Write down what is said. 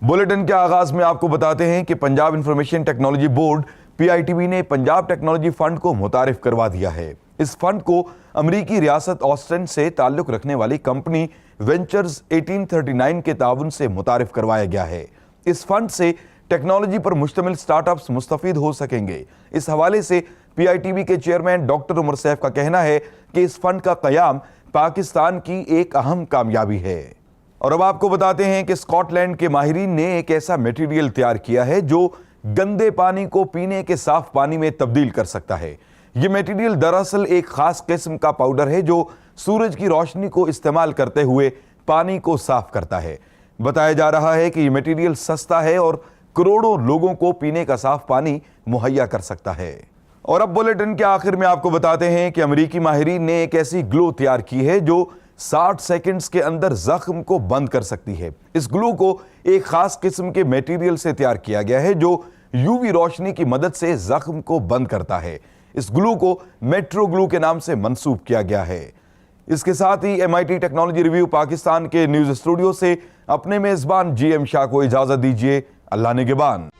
Bulletin के आगाज में आपको बताते हैं कि Punjab information technology board PITB ने पंजाब टेक्नोलॉजी फंड को मुतारिफ करवा दिया है। इस फंड को अमरीकी रियासत ऑस्टिन से ताल्लुक रखने वाली कंपनी वेंचर्स 1839 के ताउन से मुतारिफ करवाया गया है। इस फंड से टेक्नोलॉजी पर मुश्तमिल स्टार्टअप्स मुस्तफीद हो सकेंगे। इस हवाले से PITB के चेयरमैन डॉक्टर उमर सैफ का कहना है कि इस फंड का क़याम पाकिस्तान की एक अहम कामयाबी है। और अब आपको बताते हैं कि स्कॉटलैंड के माहिरीन ने एक ऐसा मटेरियल तैयार किया है जो गंदे पानी को पीने के साफ पानी में तब्दील कर सकता है। ये मटेरियल दरअसल एक खास किस्म का पाउडर है जो सूरज की रोशनी को इस्तेमाल करते हुए पानी को साफ करता है। बताया जा रहा है कि ये मटेरियल सस्ता है और करोड़ों लोगों को पीने का साफ पानी मुहैया कर सकता है। और अब बुलेटिन के आखिर में आपको बताते हैं कि अमेरिकी माहिरीन ने एक ऐसी ग्लो तैयार की है जो 60 सेकंड्स के अंदर जख्म को बंद कर सकती है। इस ग्लू को एक खास किस्म के मटेरियल से तैयार किया गया है जो यूवी रोशनी की मदद से जख्म को बंद करता है। इस ग्लू को मेट्रो ग्लू के नाम से मंसूब किया गया है। इसके साथ ही MIT टेक्नोलॉजी रिव्यू पाकिस्तान के न्यूज स्टूडियो से अपने मेजबान GM शाह को इजाजत दीजिए। अल्लाह निगहबान।